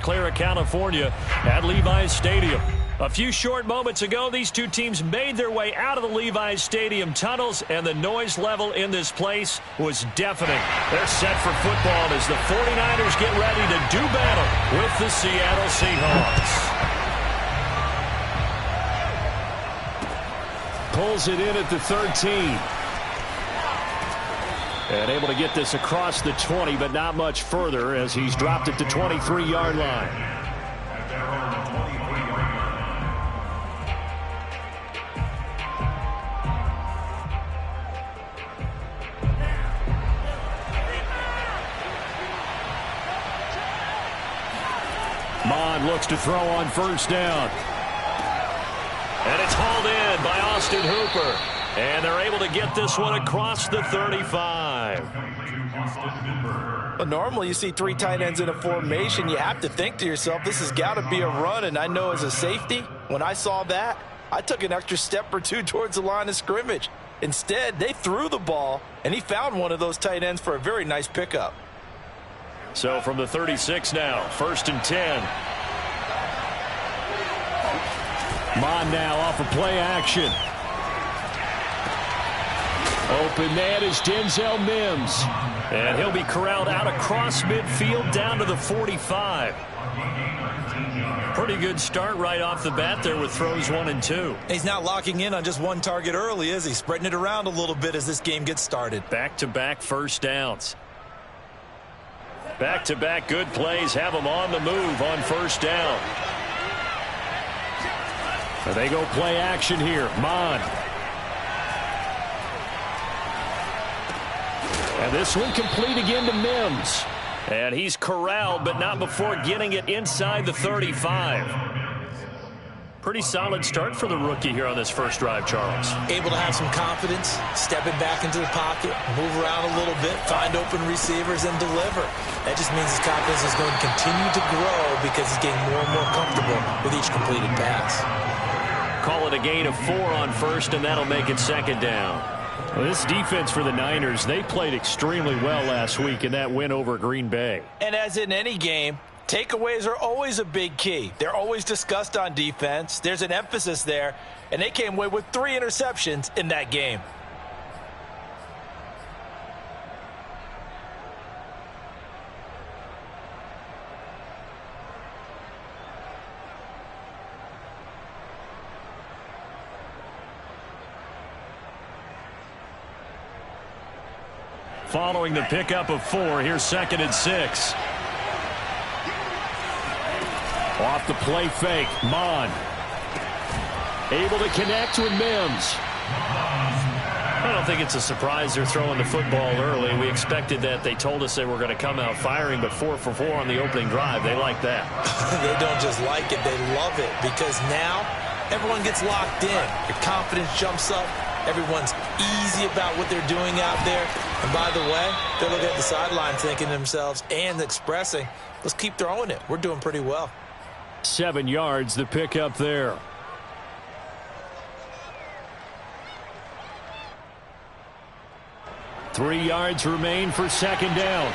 Clara, California at Levi's Stadium. A few short moments ago, these two teams made their way out of the Levi's Stadium tunnels, and the noise level in this place was deafening. They're set for football as the 49ers get ready to do battle with the Seattle Seahawks. Pulls it in at the 13. And able to get this across the 20, but not much further as he's dropped it to 23-yard line. Looks to throw on first down. And it's hauled in by Austin Hooper. And they're able to get this one across the 35. Well, normally you see three tight ends in a formation. You have to think to yourself, this has got to be a run. And I know as a safety, when I saw that, I took an extra step or two towards the line of scrimmage. Instead, they threw the ball, and he found one of those tight ends for a very nice pickup. So from the 36 now, 1st and 10. Mon now off of play action. Open man is Denzel Mims. And he'll be corralled out across midfield down to the 45. Pretty good start right off the bat there with throws 1 and 2. He's not locking in on just one target early, is he? Spreading it around a little bit as this game gets started. Back-to-back first downs. Back-to-back good plays have them on the move on first down. They go play action here. Mon. And this one complete again to Mims. And he's corralled, but not before getting it inside the 35. Pretty solid start for the rookie here on this first drive, Charles. Able to have some confidence, stepping back into the pocket, move around a little bit, find open receivers, and deliver. That just means his confidence is going to continue to grow because he's getting more and more comfortable with each completed pass. Call it a gain of 4 on first, and that'll make it second down. Well, this defense for the Niners, they played extremely well last week in that win over Green Bay. And as in any game, takeaways are always a big key. They're always discussed on defense. There's an emphasis there, and they came away with 3 interceptions in that game. Following the pickup of 4, here's 2nd and 6. Off the play fake, Mon. Able to connect with Mims. I don't think it's a surprise they're throwing the football early. We expected that. They told us they were going to come out firing, but 4 for 4 on the opening drive. They like that. They don't just like it, they love it, because now everyone gets locked in. Your confidence jumps up. Everyone's easy about what they're doing out there. And by the way, they're looking at the sideline thinking to themselves and expressing, let's keep throwing it. We're doing pretty well. 7 yards, the pickup there. Three yards remain for second down.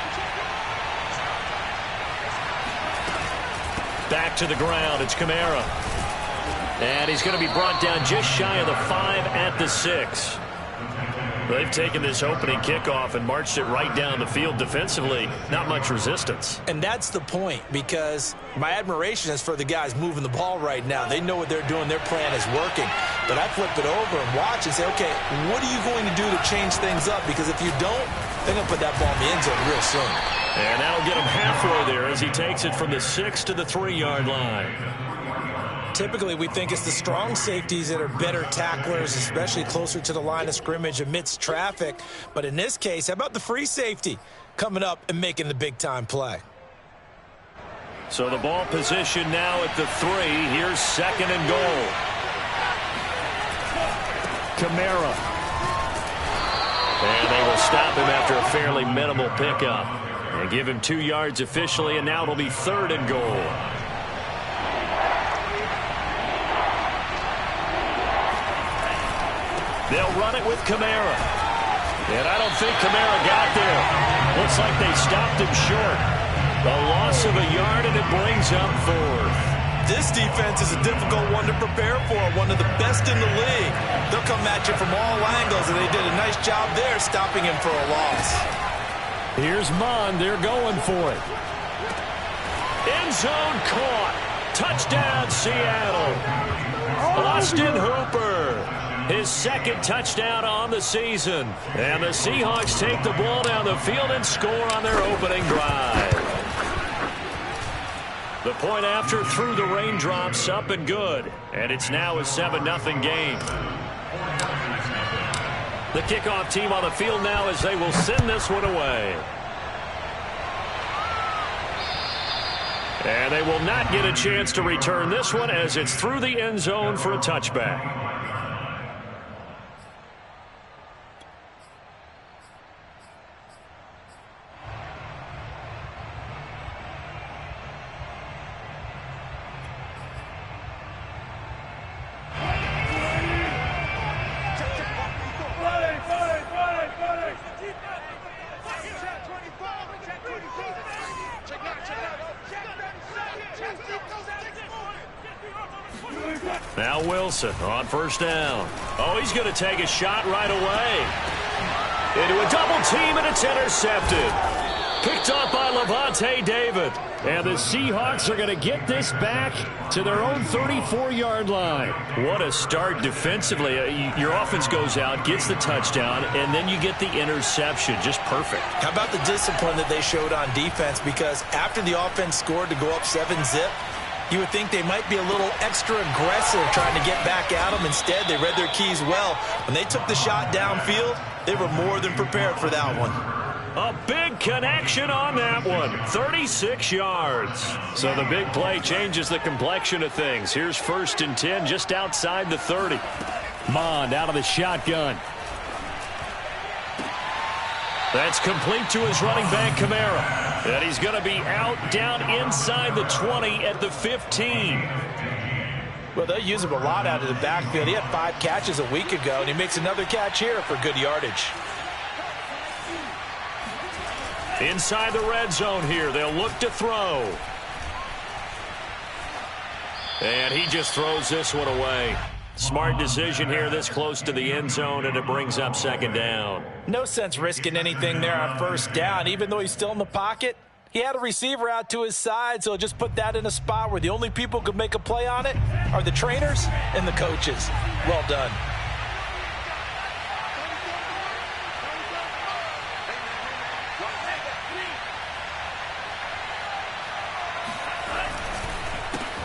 Back to the ground. It's Kamara. And he's going to be brought down just shy of the 5 at the 6. They've taken this opening kickoff and marched it right down the field defensively. Not much resistance. And that's the point, because my admiration is for the guys moving the ball right now. They know what they're doing. Their plan is working. But I flip it over and watch and say, okay, what are you going to do to change things up? Because if you don't, they're going to put that ball in the end zone real soon. And that'll get him halfway there as he takes it from the 6 to the 3-yard line. Typically, we think it's the strong safeties that are better tacklers, especially closer to the line of scrimmage amidst traffic. But in this case, how about the free safety coming up and making the big-time play? So the ball position now at the 3. Here's 2nd and goal. Kamara. And they will stop him after a fairly minimal pickup. And give him 2 yards officially, and now it'll be 3rd and goal. They'll run it with Kamara. And I don't think Kamara got there. Looks like they stopped him short. A loss of a yard, and it brings up fourth. This defense is a difficult one to prepare for, one of the best in the league. They'll come at you from all angles, and they did a nice job there stopping him for a loss. Here's Mond. They're going for it. End zone caught. Touchdown, Seattle. Austin Hooper, his second touchdown on the season. And the Seahawks take the ball down the field and score on their opening drive. The point after through the raindrops, up and good. And it's now a 7-0 game. The kickoff team on the field now as they will send this one away. And they will not get a chance to return this one as it's through the end zone for a touchback. Now Wilson on first down. Oh, he's going to take a shot right away. Into a double team, and it's intercepted. Picked off by Levante David. And the Seahawks are going to get this back to their own 34-yard line. What a start defensively. Your offense goes out, gets the touchdown, and then you get the interception. Just perfect. How about the discipline that they showed on defense? Because after the offense scored to go up 7-zip, you would think they might be a little extra aggressive trying to get back at them. Instead, they read their keys well. When they took the shot downfield, they were more than prepared for that one. A big connection on that one. 36 yards. So the big play changes the complexion of things. Here's 1st and 10 just outside the 30. Mond out of the shotgun. That's complete to his running back, Kamara. And he's going to be out down inside the 20 at the 15. Well, they'll use him a lot out of the backfield. He had 5 catches a week ago, and he makes another catch here for good yardage. Inside the red zone here. They'll look to throw. And he just throws this one away. Smart decision here this close to the end zone, and it brings up 2nd down. No sense risking anything there on 1st down. Even though he's still in the pocket, he had a receiver out to his side, so just put that in a spot where the only people who could make a play on it are the trainers and the coaches. Well done.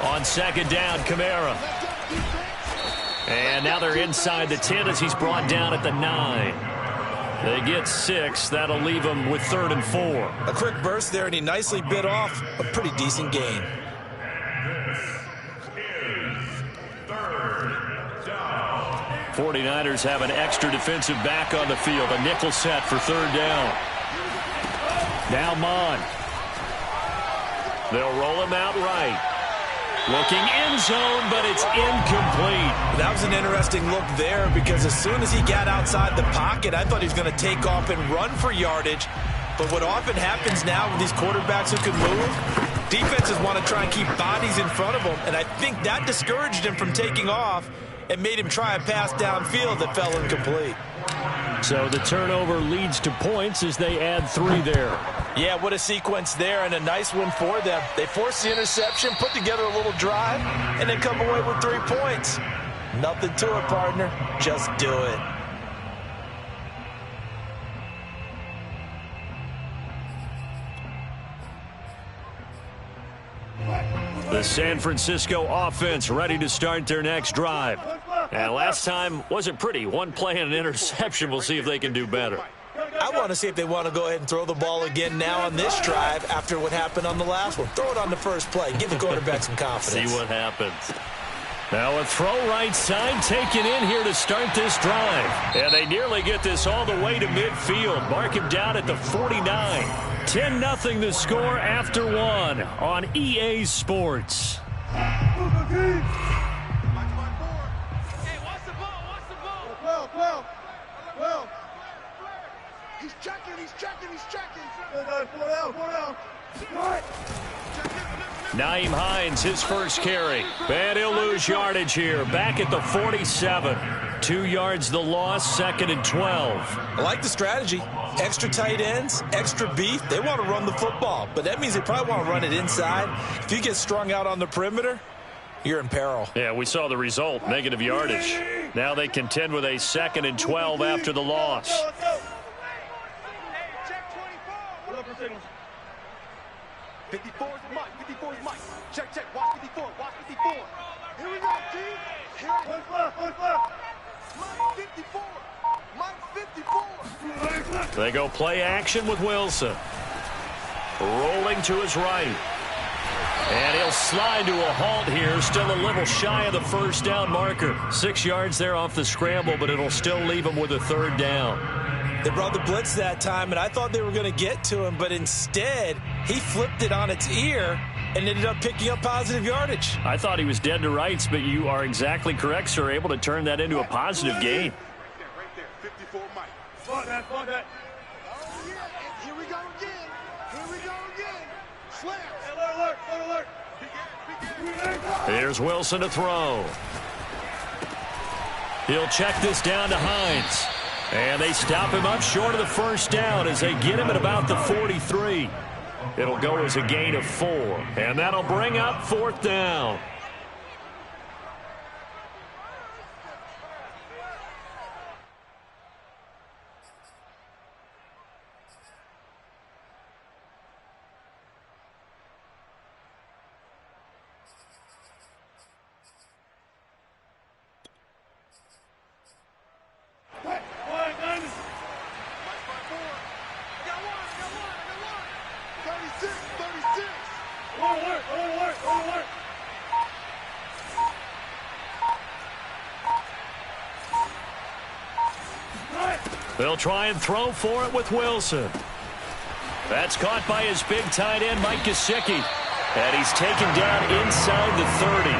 On 2nd down, Kamara. And now they're inside the 10 as he's brought down at the 9. They get 6. That'll leave them with 3rd and 4. A quick burst there, and he nicely bit off a pretty decent gain. 49ers have an extra defensive back on the field. A nickel set for 3rd down. Now Mond. They'll roll him out right. Looking end zone, but it's incomplete. That was an interesting look there because as soon as he got outside the pocket, I thought he was going to take off and run for yardage. But what often happens now with these quarterbacks who can move, defenses want to try and keep bodies in front of them, and I think that discouraged him from taking off and made him try a pass downfield that fell incomplete. So the turnover leads to points as they add 3 there. Yeah, what a sequence there, and a nice one for them. They force the interception, put together a little drive, and then come away with 3 points. Nothing to it, partner. Just do it. The San Francisco offense ready to start their next drive. And last time wasn't pretty. 1 play and an interception. We'll see if they can do better. I want to see if they want to go ahead and throw the ball again now on this drive after what happened on the last one. Throw it on the first play. Give the quarterback some confidence. See what happens. Now a throw right side taken in here to start this drive. And they nearly get this all the way to midfield. Mark him down at the 49. 10-0 the score after 1 on EA Sports. He's checking. 4 down. Naeem Hines, his first carry. And he'll lose yardage here. Back at the 47. 2 yards the loss, 2nd and 12. I like the strategy. Extra tight ends, extra beef. They want to run the football, but that means they probably want to run it inside. If you get strung out on the perimeter, you're in peril. Yeah, we saw the result, negative yardage. Now they contend with a 2nd and 12 after the loss. Check 24. 54 is Mike. 54 is Mike. Check. Watch 54. Watch 54. Here we go, G. Here it is. What's left? Mike 54. Mike 54. They go play action with Wilson. Rolling to his right. And he'll slide to a halt here. Still a little shy of the first down marker. 6 yards there off the scramble, but it'll still leave him with a 3rd down. They brought the blitz that time, and I thought they were going to get to him, but instead, he flipped it on its ear and ended up picking up positive yardage. I thought he was dead to rights, but you are exactly correct, sir. Able to turn that into a positive gain. Right there. 54 Mike. Spot that. Oh, yeah. Here we go again. Slam. Alert. Here's Wilson to throw. He'll check this down to Hines. And they stop him up short of the first down as they get him at about the 43. It'll go as a gain of 4. And that'll bring up 4th down. They'll try and throw for it with Wilson. That's caught by his big tight end, Mike Gesicki. And he's taken down inside the 30.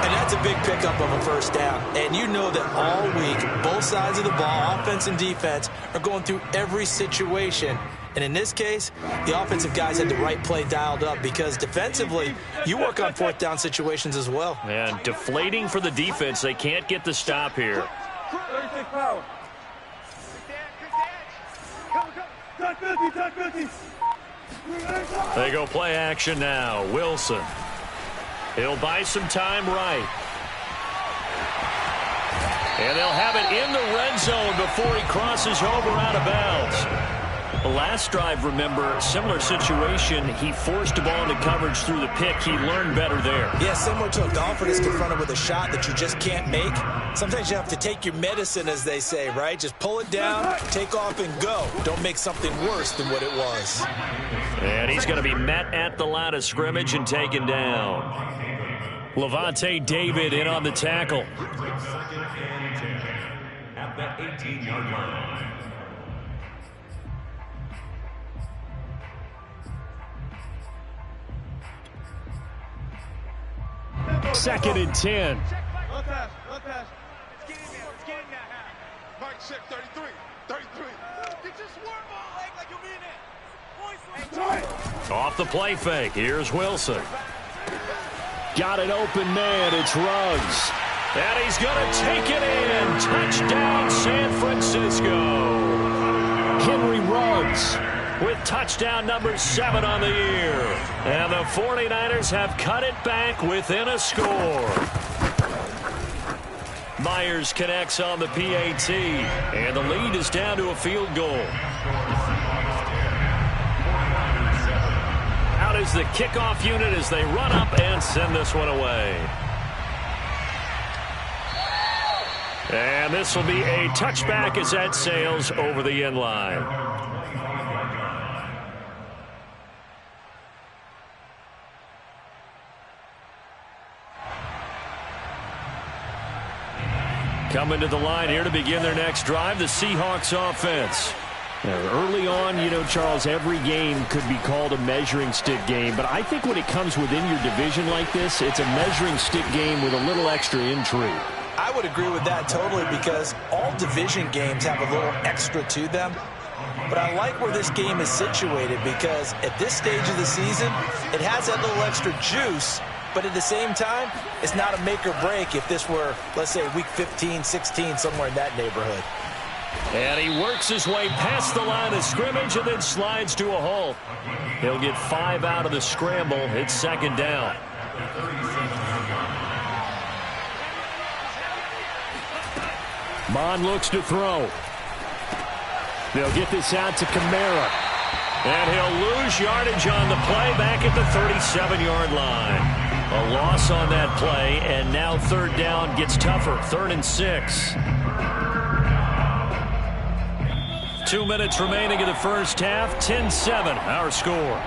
And that's a big pickup of a first down. And you know that all week, both sides of the ball, offense and defense, are going through every situation. And in this case, the offensive guys had the right play dialed up because defensively, you work on 4th down situations as well. And deflating for the defense. They can't get the stop here. 36 power. They go play action now. Wilson. He'll buy some time right. And they'll have it in the red zone before he crosses over out of bounds. The last drive, remember, similar situation. He forced the ball into coverage through the pick. He learned better there. Yeah, similar to a golfer that's confronted with a shot that you just can't make. Sometimes you have to take your medicine, as they say, right? Just pull it down, take off, and go. Don't make something worse than what it was. And he's going to be met at the line of scrimmage and taken down. Levante David in on the tackle. At the 18-yard line. 2nd and 10. One pass. Let's get in now. Mike, check 33. Get your swarm ball leg like you mean it. Off the play fake. Here's Wilson. Got an open man. It's Ruggs. And he's going to take it in. Touchdown, San Francisco. Henry Ruggs with touchdown number 7 on the year. And the 49ers have cut it back within a score. Myers connects on the PAT. And the lead is down to a field goal. Out is the kickoff unit as they run up and send this one away. And this will be a touchback as that sails over the end line. Coming to the line here to begin their next drive, the Seahawks offense. Now, early on, you know, Charles, every game could be called a measuring stick game, but I think when it comes within your division like this, it's a measuring stick game with a little extra intrigue. I would agree with that totally because all division games have a little extra to them. But I like where this game is situated because at this stage of the season, it has that little extra juice, but at the same time, it's not a make or break if this were, let's say, week 15, 16, somewhere in that neighborhood. And he works his way past the line of scrimmage and then slides to a halt. He'll get 5 out of the scramble. It's second down. Mon looks to throw. They'll get this out to Kamara. And he'll lose yardage on the play back at the 37-yard line. A loss on that play, and now third down gets tougher. 3rd and 6. 2 minutes remaining in the first half. 10-7, our score.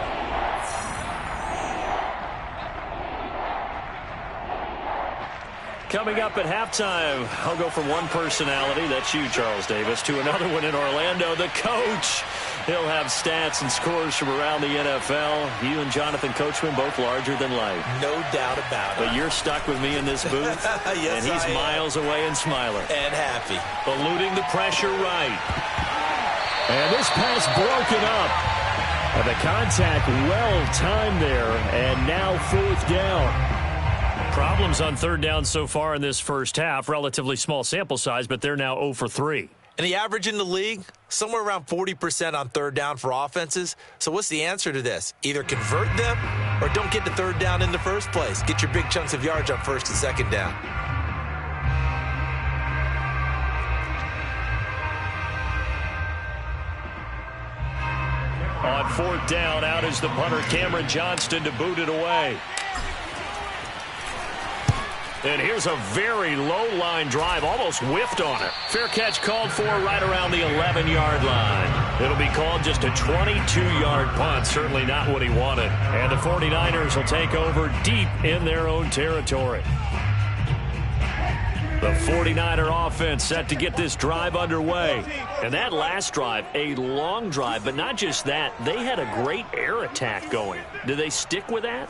Coming up at halftime, I'll go from one personality, that's you, Charles Davis, to another one in Orlando, the coach. He'll have stats and scores from around the NFL. You and Jonathan Coachman both larger than life. No doubt about it. But you're stuck with me in this booth. Yes, and he's miles away and smiling. And happy. Eluding the pressure right. And this pass broken up. And the contact well timed there. And now 4th down. Problems on 3rd down so far in this first half. Relatively small sample size, but they're now 0 for 3. And the average in the league, somewhere around 40% on 3rd down for offenses. So what's the answer to this? Either convert them or don't get to 3rd down in the first place. Get your big chunks of yards on 1st and 2nd down. On 4th down, out is the punter, Cameron Johnston, to boot it away. And here's a very low-line drive, almost whiffed on it. Fair catch called for right around the 11-yard line. It'll be called just a 22-yard punt, certainly not what he wanted. And the 49ers will take over deep in their own territory. The 49er offense set to get this drive underway. And that last drive, a long drive, but not just that. They had a great air attack going. Do they stick with that?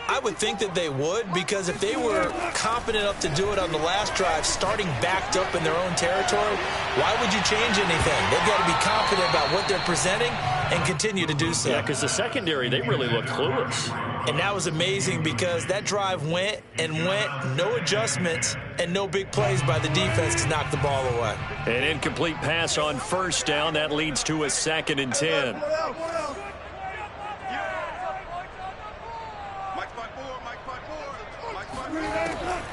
I would think that they would, because if they were competent enough to do it on the last drive, starting backed up in their own territory, why would you change anything? They've got to be confident about what they're presenting and continue to do so. Yeah, because the secondary, they really look clueless. And that was amazing because that drive went and went, no adjustments, and no big plays by the defense to knock the ball away. An incomplete pass on 1st down. That leads to a 2nd and 10.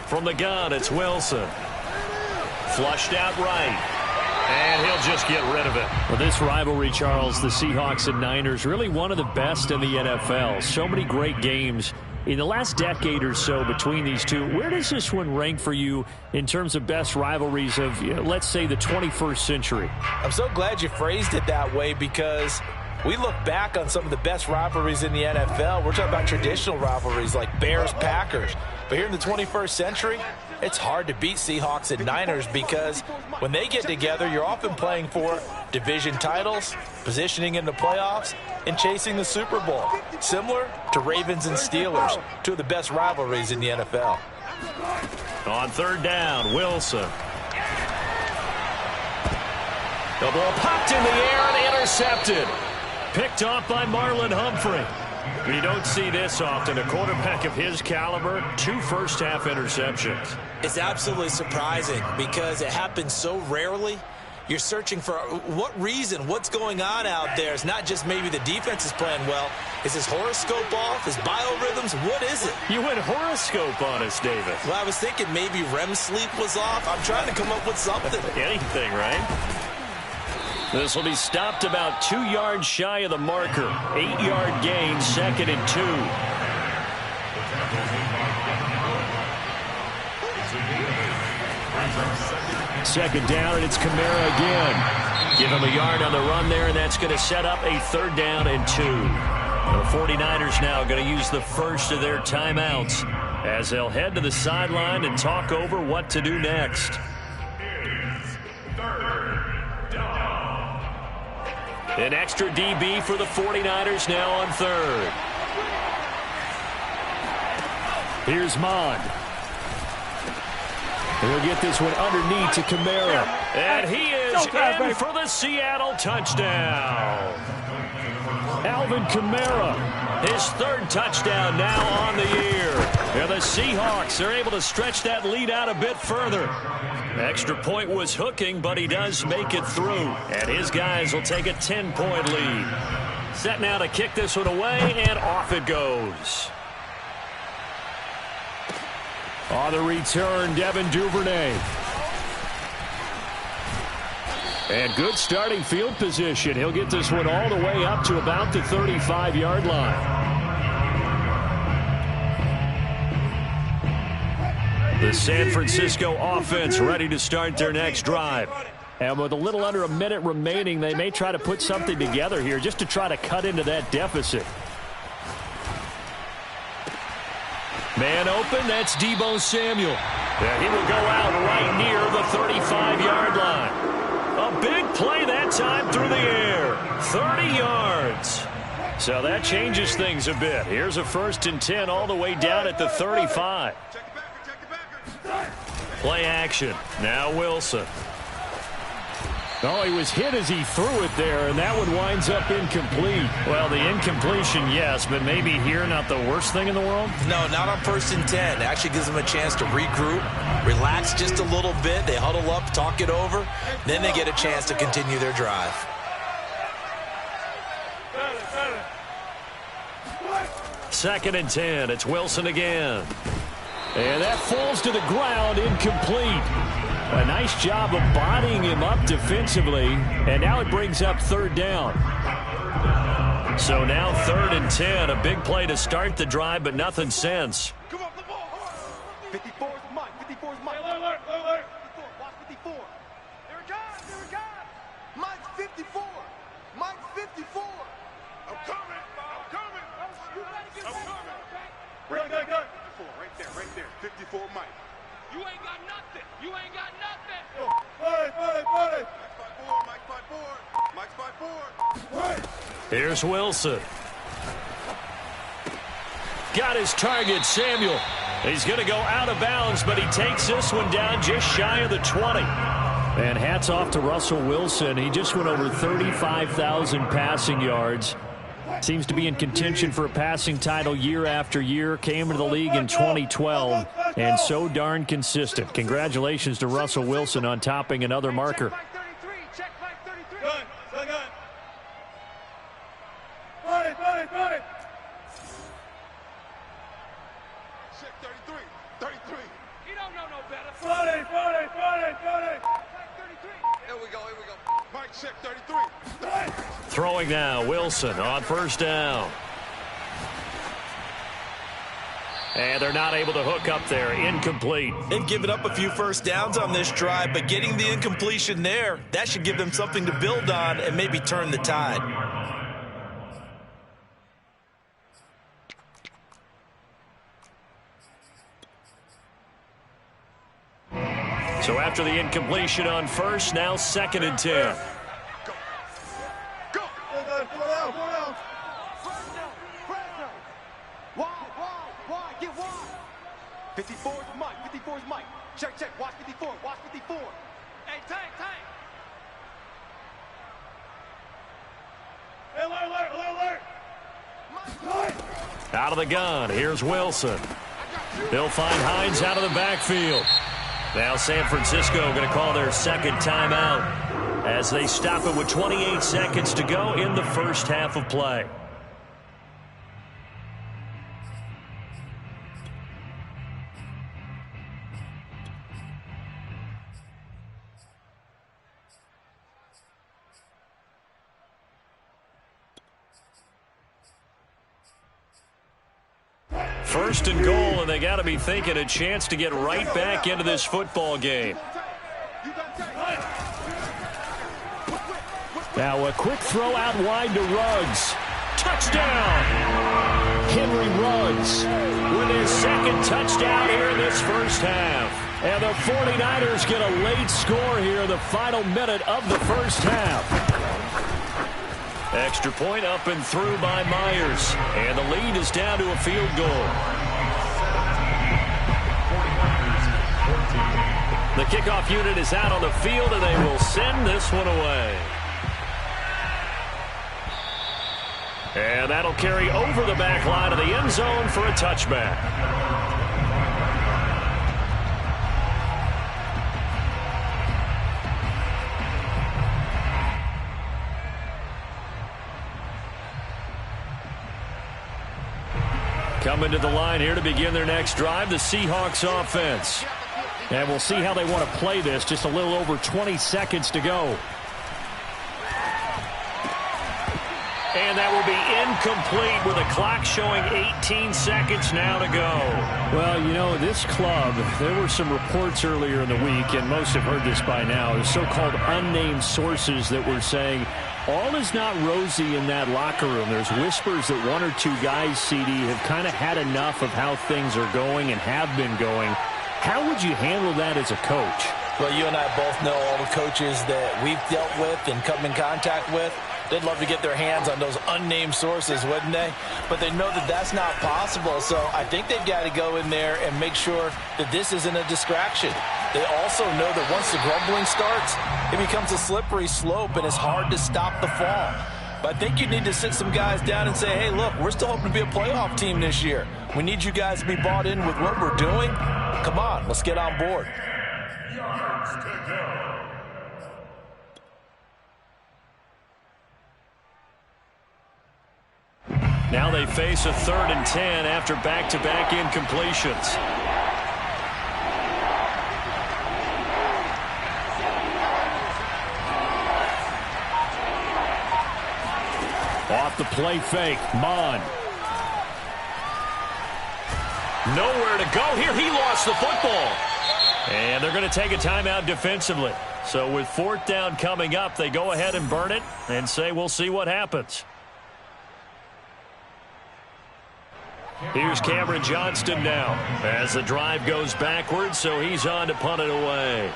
From the gun, it's Wilson. Flushed out right. And he'll just get rid of it. Well, this rivalry, Charles, the Seahawks and Niners, really one of the best in the NFL. So many great games in the last decade or so between these two. Where does this one rank for you in terms of best rivalries of, let's say, the 21st century? I'm so glad you phrased it that way because we look back on some of the best rivalries in the NFL. We're talking about traditional rivalries like Bears-Packers. But here in the 21st century, it's hard to beat Seahawks and Niners because when they get together, you're often playing for division titles, positioning in the playoffs, and chasing the Super Bowl. Similar to Ravens and Steelers, two of the best rivalries in the NFL. On 3rd down, Wilson. The ball popped in the air and intercepted. Picked off by Marlon Humphrey. You don't see this often. A quarterback of his caliber, 2 first-half interceptions. It's absolutely surprising because it happens so rarely. You're searching for what reason, what's going on out there. It's not just maybe the defense is playing well. Is his horoscope off? His biorhythms? What is it? You went horoscope on us, David. Well, I was thinking maybe REM sleep was off. I'm trying to come up with something. Anything, right? This will be stopped about 2 yards shy of the marker. 8-yard gain, 2nd and 2. Second down, and it's Kamara again. Give him a yard on the run there, and that's going to set up a 3rd down and 2. The 49ers now going to use the first of their timeouts as they'll head to the sideline and talk over what to do next. An extra DB for the 49ers now on 3rd. Here's Mon. He'll get this one underneath to Kamara. And he is in for the Seattle touchdown. Alvin Kamara, his third touchdown now on the year. And the Seahawks are able to stretch that lead out a bit further. Extra point was hooking, but he does make it through. And his guys will take a 10-point lead. Set now to kick this one away, and off it goes. On the return, Devin Duvernay. And good starting field position. He'll get this one all the way up to about the 35-yard line. The San Francisco offense ready to start their next drive. And with a little under a minute remaining, they may try to put something together here just to try to cut into that deficit. Man open, that's Deebo Samuel. And he will go out right near the 35-yard line. A big play that time through the air. 30 yards. So that changes things a bit. Here's a 1st and 10 all the way down at the 35. Play action. Now Wilson. Oh, he was hit as he threw it there, and that one winds up incomplete. Well, the incompletion, yes, but maybe here not the worst thing in the world? No, not on 1st and 10. It actually gives them a chance to regroup, relax just a little bit. They huddle up, talk it over. Then they get a chance to continue their drive. Second and 10. It's Wilson again. And that falls to the ground, incomplete. A nice job of bodying him up defensively, and now it brings up 3rd down. So now 3rd and 10, a big play to start the drive, but nothing since. Come on, the ball. 54 is Mike. 54 is Mike. Alert. 54. Watch 54. There it goes. Mike's 54. Mike's 54. I'm coming. Right there. 54 Mike. You ain't got nothing. Mike's 5'4". Here's Wilson. Got his target, Samuel. He's going to go out of bounds, but he takes this one down just shy of the 20. And hats off to Russell Wilson. He just went over 35,000 passing yards. Seems to be in contention for a passing title year after year. Came into the league in 2012 and so darn consistent. Congratulations to Russell Wilson on topping another marker. Check Mike 33. Gun. Check 33. He don't know no better. 40. Here we go. Mike, check 33. Throwing now, Wilson on 1st down. And they're not able to hook up there. Incomplete. They've given up a few 1st downs on this drive, but getting the incompletion there, that should give them something to build on and maybe turn the tide. So after the incompletion on 1st, now 2nd and 10. Go. Wide. Get wide. 54 is Mike. Check. Watch 54. Hey, tank. Alert. Out of the gun. Here's Wilson. They'll find Hines out of the backfield. Now San Francisco going to call their 2nd timeout as they stop it with 28 seconds to go in the 1st half of play. First and goal, and they got to be thinking a chance to get right back into this football game. Now a quick throw out wide to Ruggs. Touchdown! Henry Ruggs with his 2nd touchdown here in this 1st half. And the 49ers get a late score here in the final minute of the 1st half. Extra point up and through by Myers. And the lead is down to a field goal. The the kickoff unit is out on the field, and they will send this one away. And that'll carry over the back line of the end zone for a touchback. Coming to the line here to begin their next drive, the Seahawks offense. And we'll see how they want to play this. Just a little over 20 seconds to go. And that will be incomplete with a clock showing 18 seconds now to go. Well, you know, this club, there were some reports earlier in the week, and most have heard this by now, the so-called unnamed sources that were saying all is not rosy in that locker room. There's whispers that one or two guys, CD, have kind of had enough of how things are going and have been going. How would you handle that as a coach? Well, you and I both know all the coaches that we've dealt with and come in contact with. They'd love to get their hands on those unnamed sources, wouldn't they? But they know that that's not possible, so I think they've got to go in there and make sure that this isn't a distraction. They also know that once the grumbling starts, it becomes a slippery slope, and it's hard to stop the fall. But I think you need to sit some guys down and say, hey, look, we're still hoping to be a playoff team this year. We need you guys to be bought in with what we're doing. Come on, let's get on board. Yards to go. Now they face a 3rd and 10 after back-to-back incompletions. Off the play fake, Mon. Nowhere to go here. He lost the football. And they're going to take a timeout defensively. So with 4th down coming up, they go ahead and burn it and say we'll see what happens. Here's Cameron Johnston now as the drive goes backwards, so he's on to punt it away.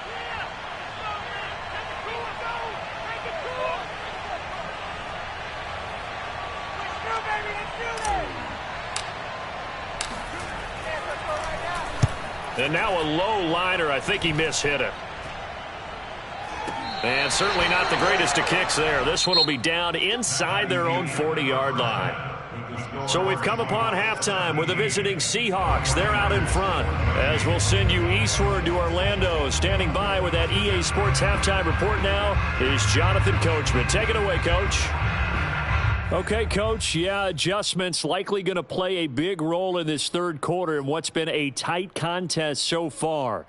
And now a low liner. I think he mishit it. And certainly not the greatest of kicks there. This one will be down inside their own 40-yard line. So we've come upon halftime with the visiting Seahawks. They're out in front as we'll send you eastward to Orlando. Standing by with that EA Sports halftime report now is Jonathan Coachman. Take it away, Coach. Okay, Coach. Yeah, adjustments likely going to play a big role in this third quarter in what's been a tight contest so far.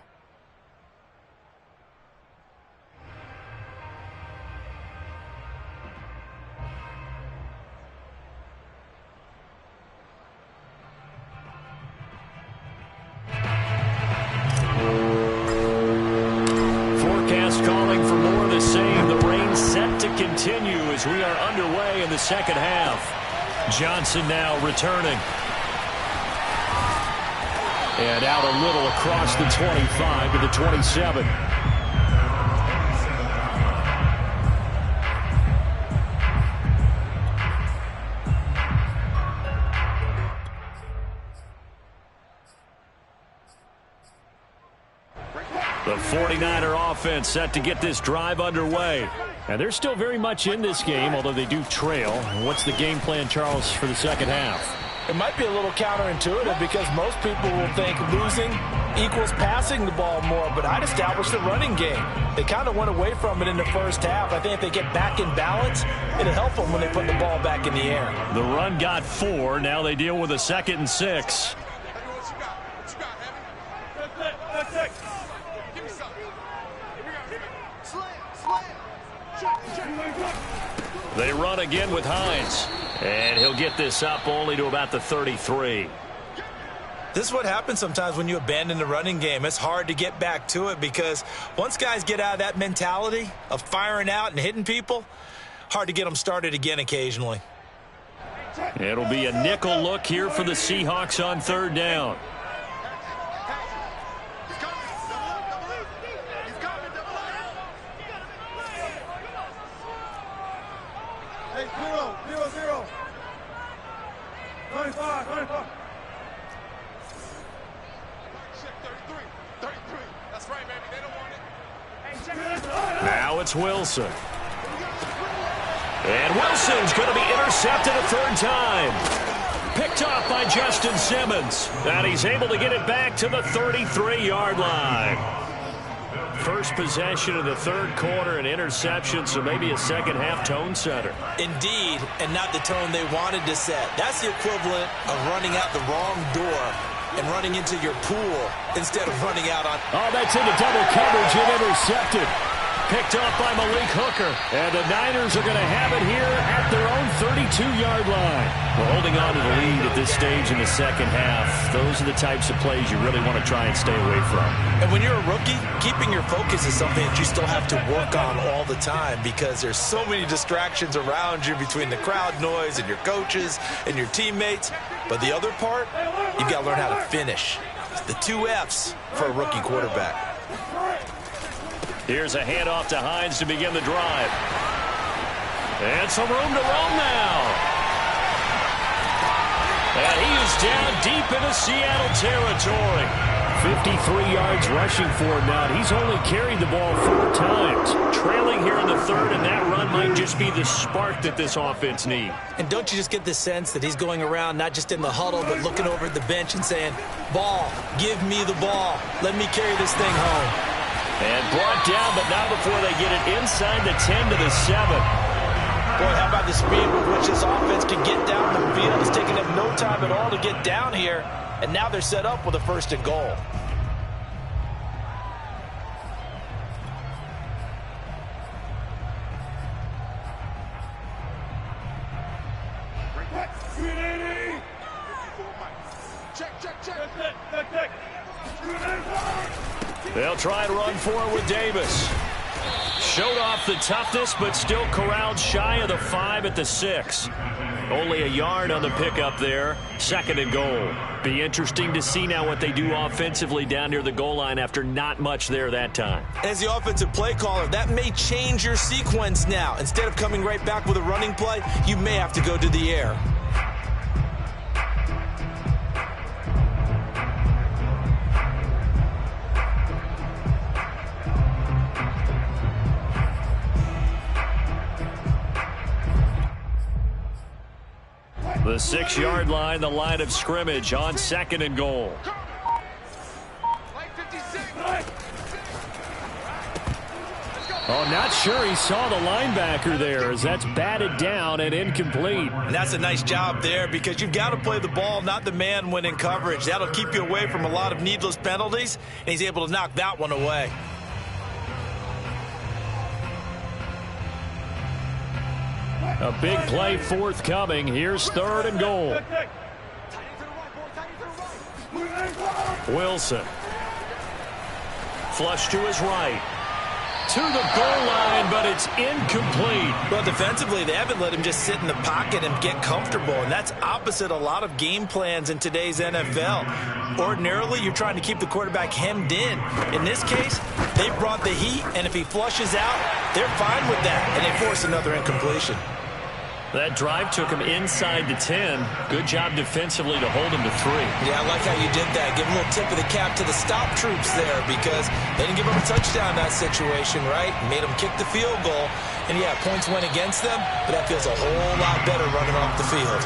Calling for more of the same. The rain set to continue as we are underway in the second half. Johnson now returning. And out a little across the 25 to the 27. The 49er offense set to get this drive underway. And they're still very much in this game, although they do trail. What's the game plan, Charles, for the second half? It might be a little counterintuitive because most people will think losing equals passing the ball more, but I'd establish the running game. They kind of went away from it in the first half. I think if they get back in balance, it'll help them when they put the ball back in the air. The run got 4. Now they deal with a 2nd and 6. They run again with Hines. And he'll get this up only to about the 33. This is what happens sometimes when you abandon the running game. It's hard to get back to it because once guys get out of that mentality of firing out and hitting people, hard to get them started again occasionally. It'll be a nickel look here for the Seahawks on 3rd down. That's right, baby. They don't want it. Now it's Wilson. And Wilson's going to be intercepted a third time. Picked off by Justin Simmons. And he's able to get it back to the 33-yard line. First possession of the third quarter, an interception, so maybe a second-half tone setter. Indeed, and not the tone they wanted to set. That's the equivalent of running out the wrong door and running into your pool instead of running out on... Oh, that's into double coverage and intercepted. Picked off by Malik Hooker. And the Niners are going to have it here at their own 32-yard line. Well, holding on to the lead at this stage in the second half, those are the types of plays you really want to try and stay away from. And when you're a rookie, keeping your focus is something that you still have to work on all the time because there's so many distractions around you between the crowd noise and your coaches and your teammates. But the other part, you've got to learn how to finish. It's the 2 F's for a rookie quarterback. Here's a handoff to Hines to begin the drive. And some room to roam now. And he is down deep into Seattle territory. 53 yards rushing for him now. He's only carried the ball 4 times. Trailing here in the third, and that run might just be the spark that this offense needs. And don't you just get the sense that he's going around not just in the huddle, but looking over at the bench and saying, ball, give me the ball. Let me carry this thing home. And brought down, but not before they get it inside the 10 to the 7. Boy, how about the speed with which this offense can get down the field? It's taking them no time at all to get down here. And now they're set up with a 1st and goal. They'll try and run for it with Davis. Showed off the toughness, but still corralled shy of the 5 at the 6. Only a yard on the pickup there. 2nd and goal. Be interesting to see now what they do offensively down near the goal line after not much there that time. As the offensive play caller, that may change your sequence now. Instead of coming right back with a running play, you may have to go to the air. The 6-yard line, the line of scrimmage on 2nd and goal. Oh, not sure he saw the linebacker there as that's batted down and incomplete. And that's a nice job there because you've got to play the ball, not the man when in coverage. That'll keep you away from a lot of needless penalties, and he's able to knock that one away. A big play forthcoming. Here's 3rd and goal. Wilson. Flush to his right. To the goal line, but it's incomplete. Well, defensively, they haven't let him just sit in the pocket and get comfortable, and that's opposite a lot of game plans in today's NFL. Ordinarily, you're trying to keep the quarterback hemmed in. In this case, they brought the heat, and if he flushes out, they're fine with that, and they force another incompletion. That drive took him inside the 10. Good job defensively to hold him to 3. Yeah, I like how you did that. Give a little tip of the cap to the stop troops there because they didn't give him a touchdown in that situation, right? Made them kick the field goal. And, yeah, points went against them, but that feels a whole lot better running off the field.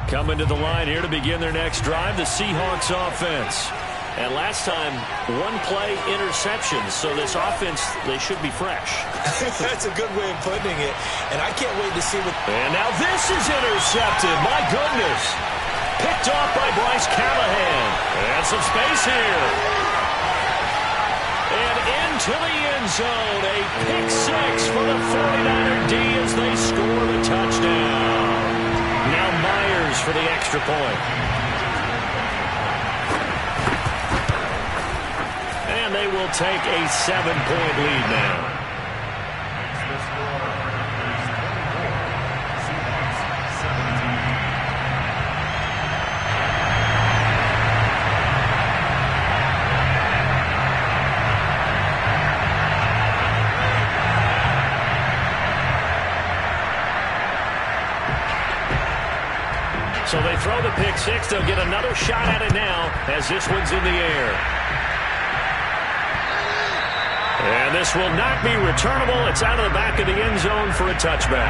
Coming to the line here to begin their next drive, the Seahawks offense. And last time, 1-play interceptions. So this offense, they should be fresh. That's a good way of putting it. And I can't wait to see what... And now this is intercepted. My goodness. Picked off by Bryce Callahan. And some space here. And into the end zone. A pick 6 for the 49er D as they score the touchdown. Now Myers for the extra point. And they will take a 7-point lead now. So they throw the pick six. They'll get another shot at it now as this one's in the air. And this will not be returnable. It's out of the back of the end zone for a touchback.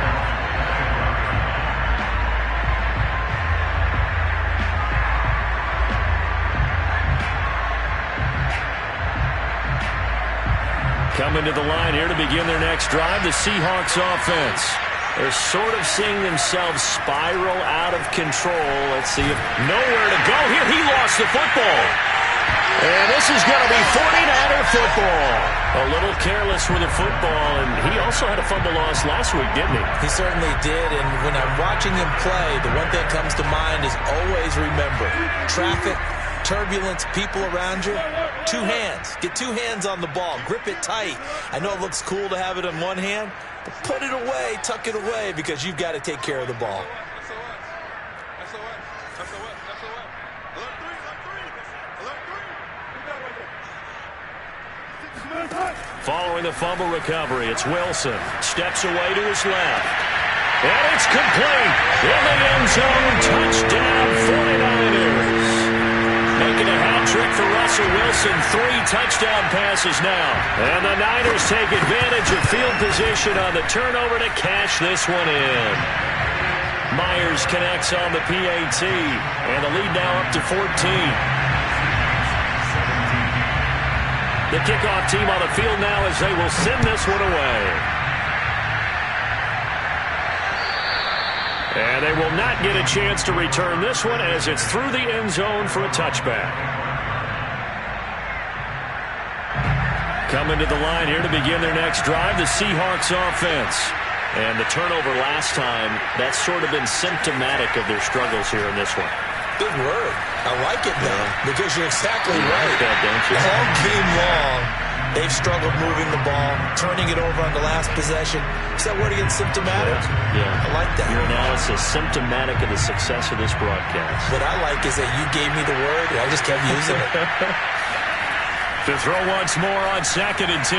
Coming to the line here to begin their next drive, the Seahawks offense. They're sort of seeing themselves spiral out of control. Let's see if nowhere to go here. He lost the football. And this is going to be 49er football. A little careless with the football, and he also had a fumble loss last week, didn't he? He certainly did, and when I'm watching him play, the one thing that comes to mind is always remember, traffic, turbulence, people around you, two hands. Get two hands on the ball. Grip it tight. I know it looks cool to have it in one hand, but put it away, tuck it away, because you've got to take care of the ball. Following the fumble recovery, it's Wilson. Steps away to his left. And it's complete. In the end zone, touchdown 49ers. Making a hat trick for Russell Wilson. 3 touchdown passes now. And the Niners take advantage of field position on the turnover to cash this one in. Myers connects on the PAT. And the lead now up to 14. The kickoff team on the field now as they will send this one away. And they will not get a chance to return this one as it's through the end zone for a touchback. Coming to the line here to begin their next drive, the Seahawks offense. And the turnover last time, that's sort of been symptomatic of their struggles here in this one. Big word. I like it, though, because you're exactly right. That, don't you? All game long, they've struggled moving the ball, turning it over on the last possession. Is that word again, symptomatic? Yeah. I like that. Your analysis, symptomatic of the success of this broadcast. What I like is that you gave me the word, and I just kept using it. To throw once more on 2nd and 10.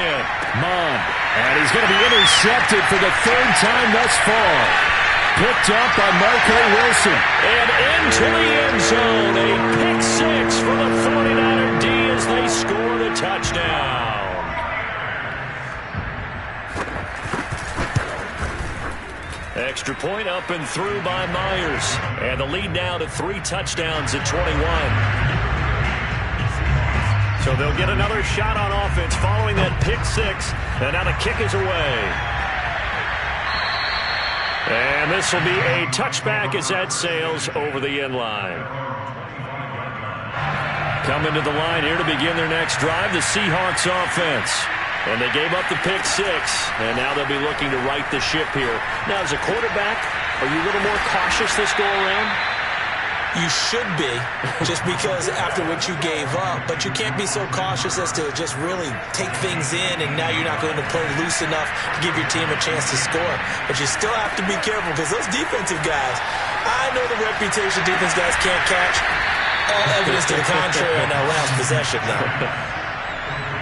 Mond. And he's going to be intercepted for the 3rd time thus far. Picked up by Marco Wilson. And into the end zone. A pick six for the 49er D as they score the touchdown. Extra point up and through by Myers. And the lead now to 3 touchdowns at 21. So they'll get another shot on offense following that pick six. And now the kick is away. And this will be a touchback as that sails over the end line. Coming to the line here to begin their next drive, the Seahawks offense. And they gave up the pick six, and now they'll be looking to right the ship here. Now, as a quarterback, are you a little more cautious this go around? You should be, just because after what you gave up, but you can't be so cautious as to just really take things in, and now you're not going to play loose enough to give your team a chance to score. But you still have to be careful, because those defensive guys, I know the reputation defense guys can't catch. All evidence to the contrary on that last possession now.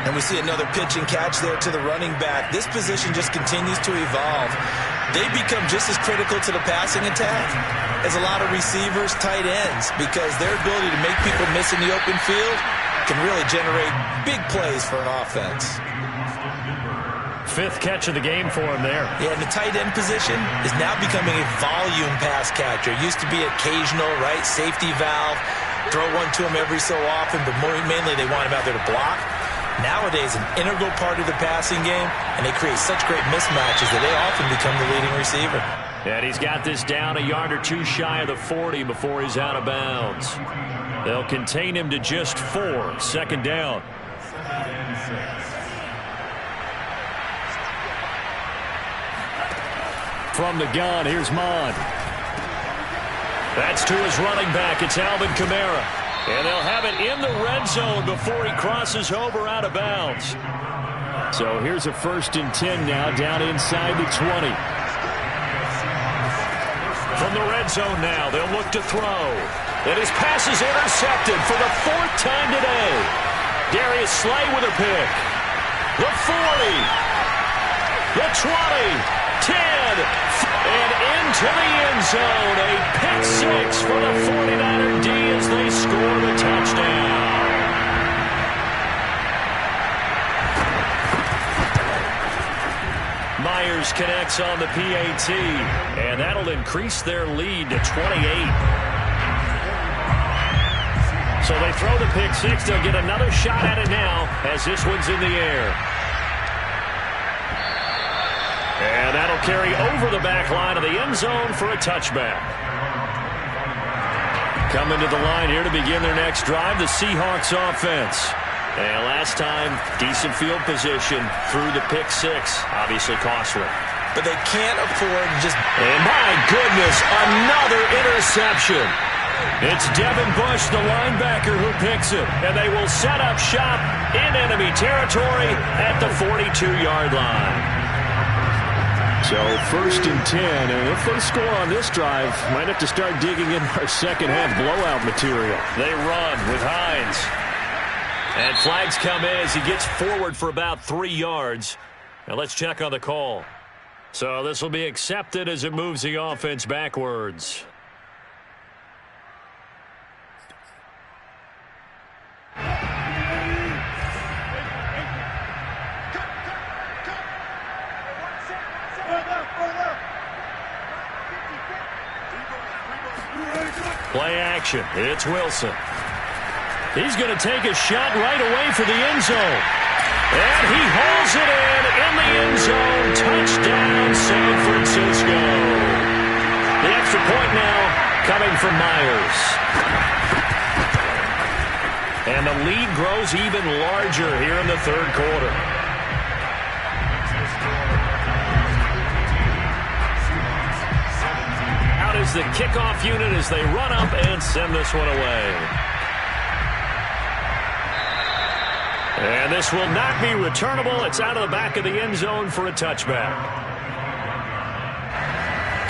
And we see another pitch and catch there to the running back. This position just continues to evolve. They become just as critical to the passing attack as a lot of receivers, tight ends, because their ability to make people miss in the open field can really generate big plays for an offense. 5th catch of the game for him there. Yeah, and the tight end position is now becoming a volume pass catcher. It used to be occasional, right, safety valve, throw one to him every so often, but mainly they want him out there to block. Nowadays, an integral part of the passing game, and they create such great mismatches that they often become the leading receiver. And he's got this down a yard or two shy of the 40 before he's out of bounds. They'll contain him to just 4. 2nd down. From the gun, here's Mond. That's to his running back. It's Alvin Kamara. And they'll have it in the red zone before he crosses over out of bounds. So here's a 1st and 10 now, down inside the 20. From the red zone now, they'll look to throw. And his pass is intercepted for the 4th time today. Darius Slay with a pick. The 40. The 20. 10. And into the end zone. A pick six for the 49er D as they score the touchdown. Myers connects on the PAT, and that'll increase their lead to 28. So they throw the pick six. They'll get another shot at it now as this one's in the air. And that'll carry over the back line of the end zone for a touchback. Coming to the line here to begin their next drive, the Seahawks offense. And last time, decent field position through the pick six. Obviously costly. But they can't afford just... And my goodness, another interception. It's Devin Bush, the linebacker, who picks it. And they will set up shop in enemy territory at the 42-yard line. So 1st and 10, and if they score on this drive, might have to start digging in our second-half blowout material. They run with Hines. And flags come in as he gets forward for about 3 yards. Now let's check on the call. So this will be accepted as it moves the offense backwards. Play action. It's Wilson. He's going to take a shot right away for the end zone. And he hauls it in the end zone. Touchdown, San Francisco. The extra point now coming from Myers. And the lead grows even larger here in the third quarter. Out is the kickoff unit as they run up and send this one away. And this will not be returnable. It's out of the back of the end zone for a touchback.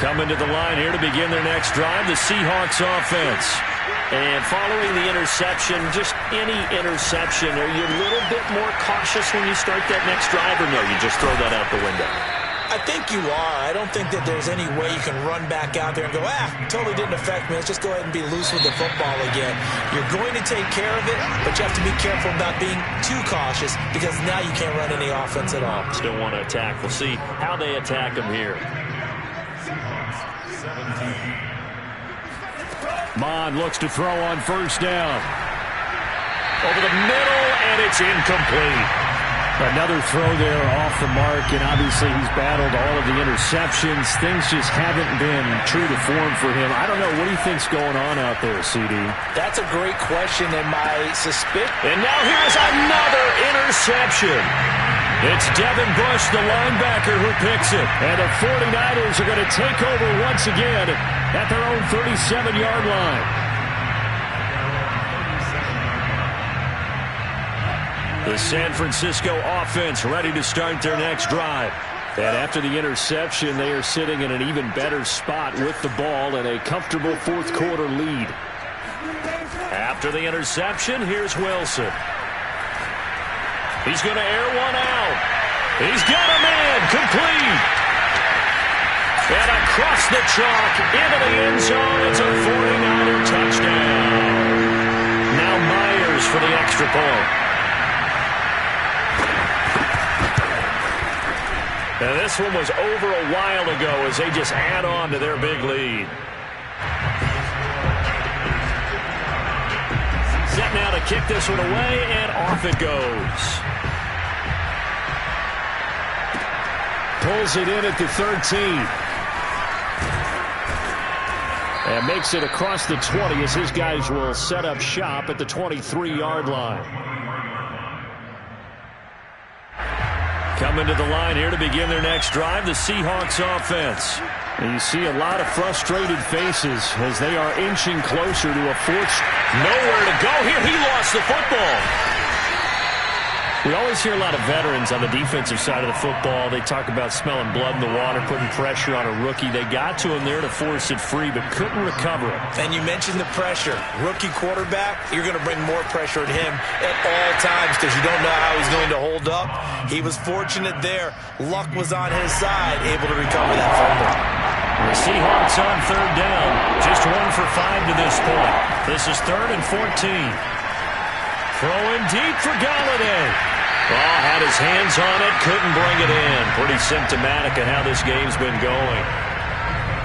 Coming to the line here to begin their next drive, the Seahawks offense. And following the interception, just any interception, are you a little bit more cautious when you start that next drive, or no, you just throw that out the window? I think you are. I don't think that there's any way you can run back out there and go, totally didn't affect me. Let's just go ahead and be loose with the football again. You're going to take care of it, but you have to be careful about being too cautious because now you can't run any offense at all. Still want to attack. We'll see how they attack them here. Mond looks to throw on first down. Over the middle, and it's incomplete. Another throw there off the mark, and obviously he's battled all of the interceptions. Things just haven't been true to form for him. I don't know. What do you think's going on out there, CD? That's a great question, and my suspicion... And now here's another interception. It's Devin Bush, the linebacker, who picks it. And the 49ers are going to take over once again at their own 37-yard line. The San Francisco offense ready to start their next drive. And after the interception, they are sitting in an even better spot with the ball and a comfortable fourth quarter lead. After the interception, here's Wilson. He's going to air one out. He's got a man complete. And across the chalk into the end zone. It's a 49er touchdown. Now Myers for the extra point. Now this one was over a while ago as they just add on to their big lead. Set now to kick this one away, and off it goes. Pulls it in at the 13. And makes it across the 20 as his guys will set up shop at the 23-yard line. Coming to the line here to begin their next drive, the Seahawks offense. And you see a lot of frustrated faces as they are inching closer to a fourth. Nowhere to go here. He lost the football. We always hear a lot of veterans on the defensive side of the football. They talk about smelling blood in the water, putting pressure on a rookie. They got to him there to force it free, but couldn't recover it. And you mentioned the pressure. Rookie quarterback, you're going to bring more pressure at him at all times because you don't know how he's going to hold up. He was fortunate there. Luck was on his side, able to recover that fumble. The Seahawks Seahawks on third down. Just 1 for 5 to this point. This is 3rd and 14. Throwing deep for Galladay. Oh, had his hands on it, couldn't bring it in. Pretty symptomatic of how this game's been going.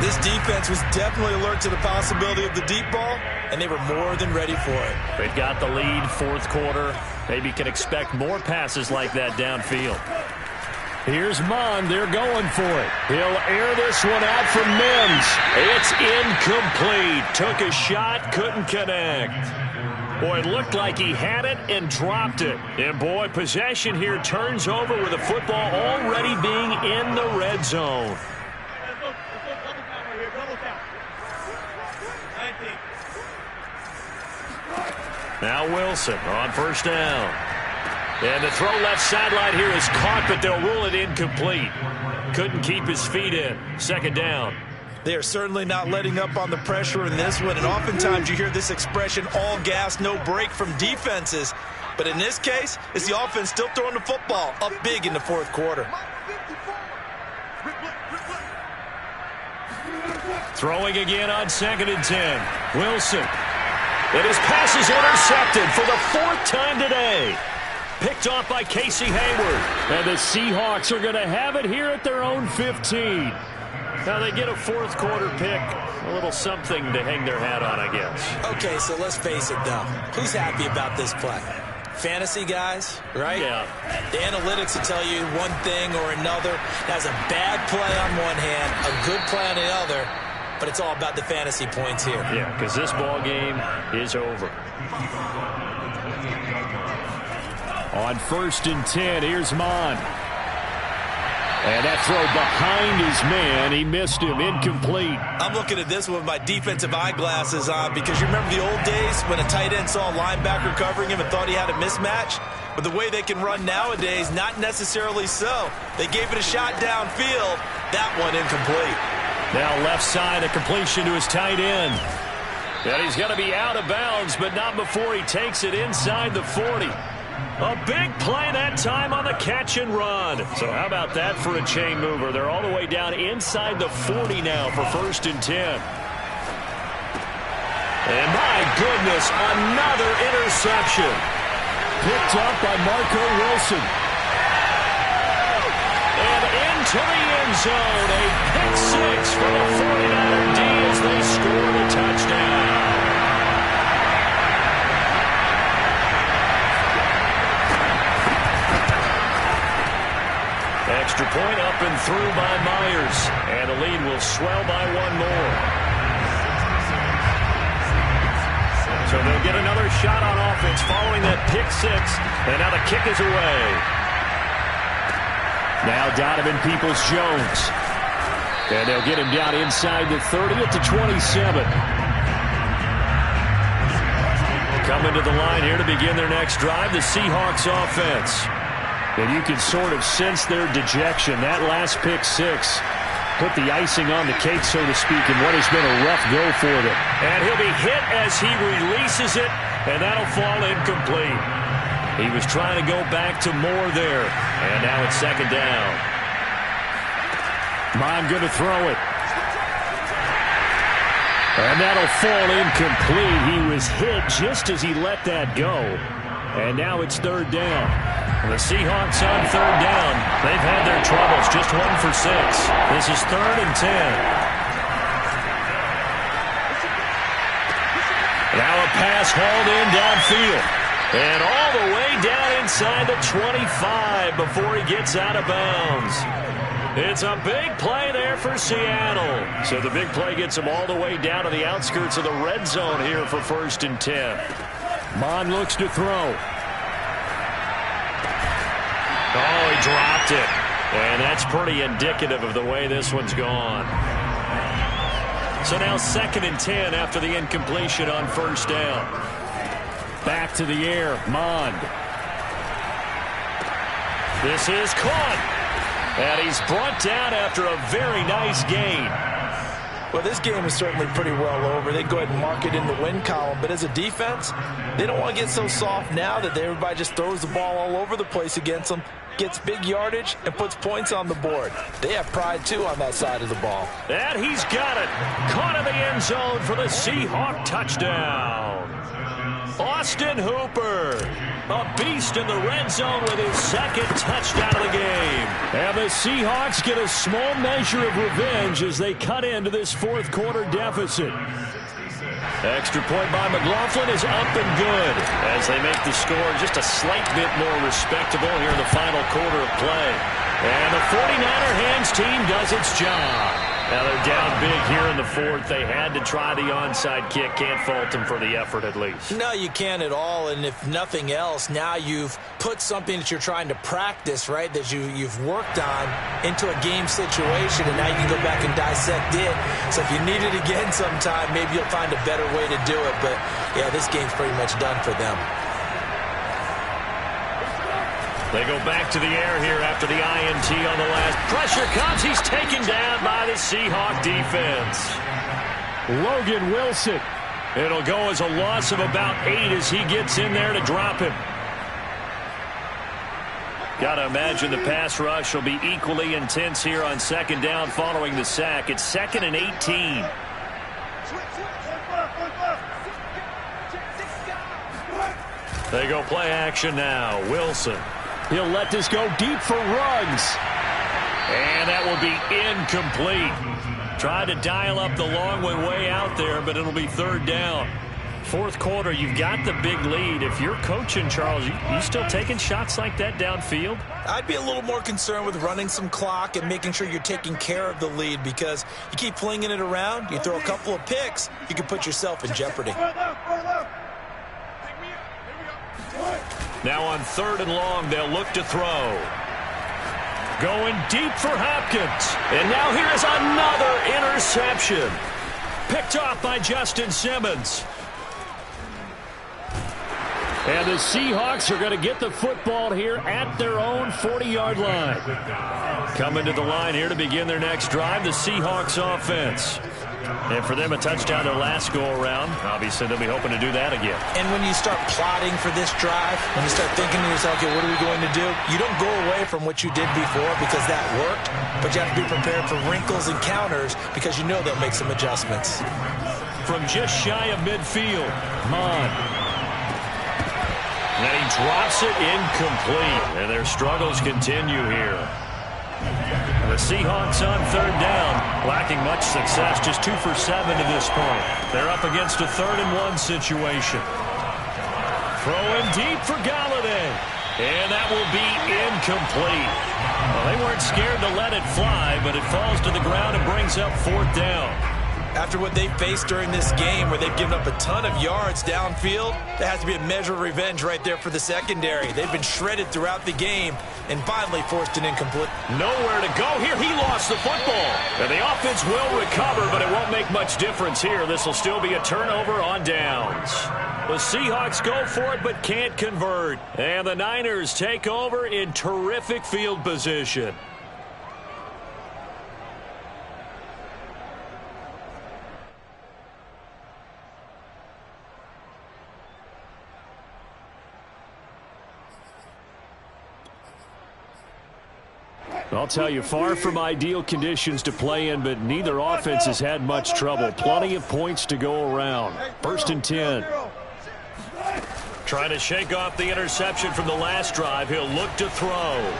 This defense was definitely alert to the possibility of the deep ball, and they were more than ready for it. They've got the lead, 4th quarter. Maybe can expect more passes like that downfield. Here's Mond. They're going for it. He'll air this one out from Mims. It's incomplete. Took a shot, couldn't connect. Boy, it looked like he had it and dropped it. And, boy, possession here turns over with the football already being in the red zone. Now Wilson on first down. And the throw left sideline here is caught, but they'll rule it incomplete. Couldn't keep his feet in. 2nd down. They are certainly not letting up on the pressure in this one, and oftentimes you hear this expression, all gas, no break from defenses. But in this case, it's the offense still throwing the football up big in the 4th quarter. Throwing again on 2nd and 10. Wilson. And his pass is intercepted for the 4th time today. Picked off by Casey Hayward. And the Seahawks are going to have it here at their own 15. Now they get a 4th quarter pick. A little something to hang their hat on, I guess. Okay, so let's face it, though. Who's happy about this play? Fantasy guys, right? Yeah. The analytics will tell you one thing or another. That's a bad play on one hand, a good play on the other. But it's all about the fantasy points here. Yeah, because this ball game is over. On 1st and 10, here's Mond. And that throw behind his man. He missed him. Incomplete. I'm looking at this with my defensive eyeglasses on because you remember the old days when a tight end saw a linebacker covering him and thought he had a mismatch? But the way they can run nowadays, not necessarily so. They gave it a shot downfield. That one incomplete. Now left side, a completion to his tight end. And he's going to be out of bounds, but not before he takes it inside the 40. A big play that time on the catch and run. So how about that for a chain mover? They're all the way down inside the 40 now for 1st and 10. And my goodness, another interception. Picked up by Marco Wilson. And into the end zone, a pick 6 for the 49er D as they score the touchdown. Extra point up and through by Myers. And the lead will swell by 1 more. So they'll get another shot on offense following that pick 6. And now the kick is away. Now Donovan Peoples-Jones. And they'll get him down inside the 30 at the 27. Coming to the line here to begin their next drive, the Seahawks offense. And you can sort of sense their dejection. That last pick 6 put the icing on the cake, so to speak, in what has been a rough go for them. And he'll be hit as he releases it, and that'll fall incomplete. He was trying to go back to more there, and now it's 2nd down. Mond going to throw it. And that'll fall incomplete. He was hit just as he let that go. And now it's 3rd down. The Seahawks on 3rd down. They've had their troubles. Just 1 for 6. This is 3rd and 10. Now a pass hauled in downfield. And all the way down inside the 25 before he gets out of bounds. It's a big play there for Seattle. So the big play gets him all the way down to the outskirts of the red zone here for 1st and 10. Mond looks to throw. Oh, he dropped it. And that's pretty indicative of the way this one's gone. So now 2nd and 10 after the incompletion on 1st down. Back to the air, Mond. This is caught. And he's brought down after a very nice gain. Well, this game is certainly pretty well over. They go ahead and mark it in the win column. But as a defense, they don't want to get so soft now that everybody just throws the ball all over the place against them, gets big yardage, and puts points on the board. They have pride, too, on that side of the ball. And he's got it. Caught in the end zone for the Seahawk touchdown. Austin Hooper, a beast in the red zone with his second touchdown of the game. And the Seahawks get a small measure of revenge as they cut into this fourth quarter deficit. Extra point by McLaughlin is up and good as they make the score just a slight bit more respectable here in the final quarter of play. And the 49er hands team does its job. Now they're down big here in the fourth. They had to try the onside kick. Can't fault them for the effort at least. No, you can't at all. And if nothing else, now you've put something that you're trying to practice, right, that you've worked on into a game situation, and now you can go back and dissect it. So if you need it again sometime, maybe you'll find a better way to do it. But, yeah, this game's pretty much done for them. They go back to the air here after the INT on the last. Pressure comes. He's taken down by the Seahawk defense. Logan Wilson. It'll go as a loss of about 8 as he gets in there to drop him. Got to imagine the pass rush will be equally intense here on second down following the sack. It's 2nd and 18. They go play action now. Wilson. He'll let this go deep for Ruggs. And that will be incomplete. Tried to dial up the long way out there, but it'll be third down. Fourth quarter, you've got the big lead. If you're coaching, Charles, you still taking shots like that downfield? I'd be a little more concerned with running some clock and making sure you're taking care of the lead, because you keep flinging it around, you throw a couple of picks, you can put yourself in jeopardy. Now on 3rd and long, they'll look to throw. Going deep for Hopkins. And now here is another interception. Picked off by Justin Simmons. And the Seahawks are going to get the football here at their own 40-yard line. Coming to the line here to begin their next drive, the Seahawks offense. And for them, a touchdown their last go-around. Obviously, they'll be hoping to do that again. And when you start plotting for this drive, when you start thinking to yourself, okay, what are we going to do? You don't go away from what you did before because that worked, but you have to be prepared for wrinkles and counters because you know they'll make some adjustments. From just shy of midfield, Mon. And he drops it incomplete. And their struggles continue here. The Seahawks on 3rd down, lacking much success, just 2 for 7 to this point. They're up against a 3rd and 1 situation. Throwing deep for Galladay. And that will be incomplete. Well, they weren't scared to let it fly, but it falls to the ground and brings up 4th down. After what they faced during this game where they've given up a ton of yards downfield, there has to be a measure of revenge right there for the secondary. They've been shredded throughout the game and finally forced an incomplete. Nowhere to go here. He lost the football. And the offense will recover, but it won't make much difference here. This will still be a turnover on downs. The Seahawks go for it but can't convert. And the Niners take over in terrific field position. I'll tell you, far from ideal conditions to play in, but neither offense has had much trouble. Plenty of points to go around. 1st and 10. Trying to shake off the interception from the last drive. He'll look to throw.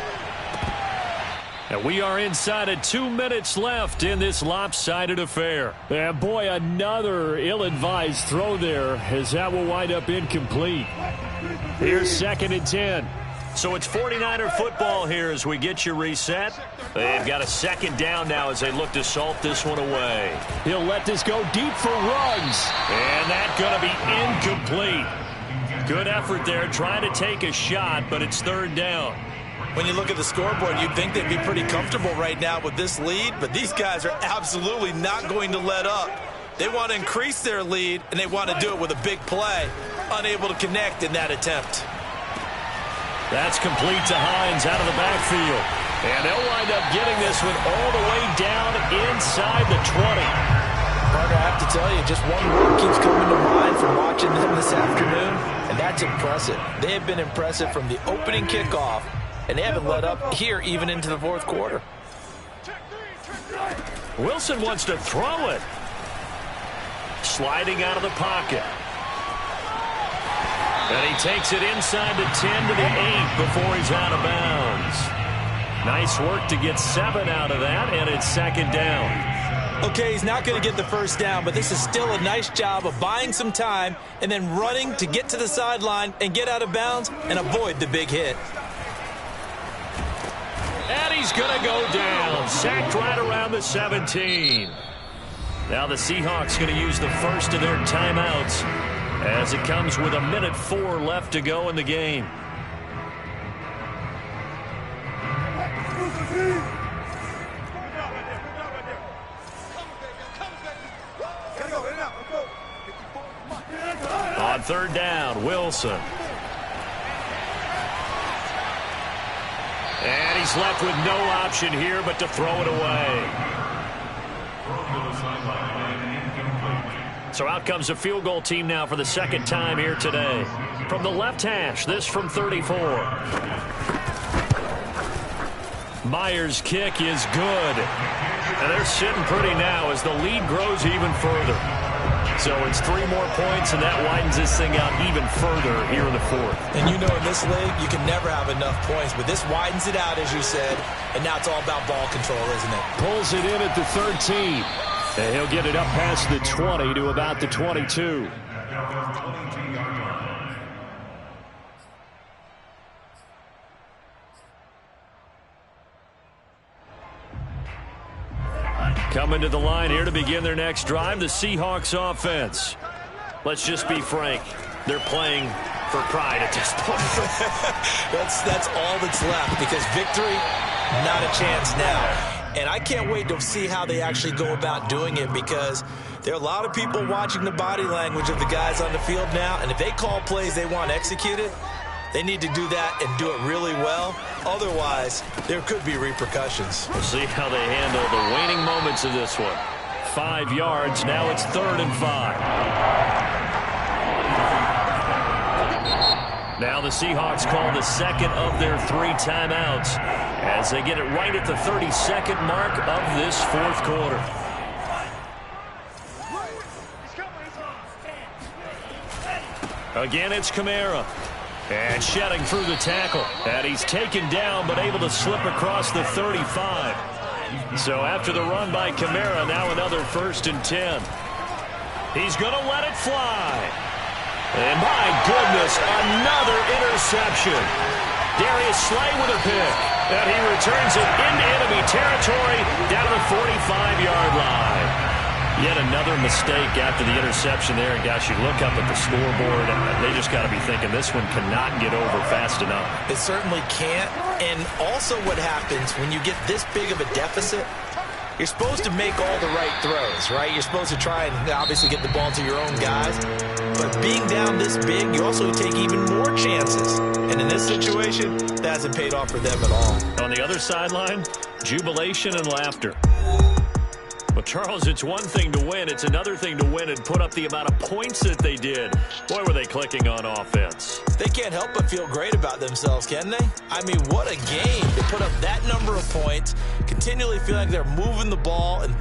And we are inside of 2 minutes left in this lopsided affair. And boy, another ill-advised throw there, as that will wind up incomplete. Here's 2nd and 10. So it's 49er football here as we get you reset. They've got a 2nd down now as they look to salt this one away. He'll let this go deep for Ruggs. And that's going to be incomplete. Good effort there trying to take a shot, but it's 3rd down. When you look at the scoreboard, you'd think they'd be pretty comfortable right now with this lead, but these guys are absolutely not going to let up. They want to increase their lead, and they want to do it with a big play. Unable to connect in that attempt. That's complete to Hines out of the backfield. And they'll wind up getting this one all the way down inside the 20. Partner, I have to tell you, just one word keeps coming to mind from watching them this afternoon, and that's impressive. They have been impressive from the opening kickoff, and they haven't let up here even into the fourth quarter. Wilson wants to throw it. Sliding out of the pocket. And he takes it inside the 10 to the 8 before he's out of bounds. Nice work to get 7 out of that, and it's second down. Okay, he's not going to get the first down, but this is still a nice job of buying some time and then running to get to the sideline and get out of bounds and avoid the big hit. And he's going to go down. Sacked right around the 17. Now the Seahawks going to use the first of their timeouts as it comes with 1:04 left to go in the game. On third down, Wilson. And he's left with no option here but to throw it away. So out comes a field goal team now for the second time here today. From the left hash, this from 34. Myers' kick is good. And they're sitting pretty now as the lead grows even further. So it's 3 more points, and that widens this thing out even further here in the fourth. And you know in this league, you can never have enough points, but this widens it out, as you said, and now it's all about ball control, isn't it? Pulls it in at the 13. And he'll get it up past the 20 to about the 22. Coming to the line here to begin their next drive, the Seahawks offense. Let's just be frank. They're playing for pride at this point. That's all that's left, because victory, not a chance now. And I can't wait to see how they actually go about doing it, because there are a lot of people watching the body language of the guys on the field now, and if they call plays they want executed, they need to do that and do it really well. Otherwise, there could be repercussions. We'll see how they handle the waning moments of this one. 5 yards. Now it's 3rd and 5. Now the Seahawks call the second of their 3 timeouts as they get it right at the 32nd mark of this fourth quarter. Again, it's Kamara. And shedding through the tackle. And he's taken down, but able to slip across the 35. So after the run by Kamara, now another 1st and 10. He's going to let it fly. And my goodness, another interception. Darius Slay with a pick. And he returns it into enemy territory down the 45-yard line. Yet another mistake after the interception there. And gosh, you look up at the scoreboard, and they just got to be thinking this one cannot get over fast enough. It certainly can't. And also what happens when you get this big of a deficit, you're supposed to make all the right throws, right? You're supposed to try and obviously get the ball to your own guys. But being down this big, you also take even more chances. And in this situation, that hasn't paid off for them at all. On the other sideline, jubilation and laughter. Well, Charles, it's one thing to win. It's another thing to win and put up the amount of points that they did. Boy, were they clicking on offense. They can't help but feel great about themselves, can they? I mean, what a game to put up that number of points, continually feeling like they're moving the ball and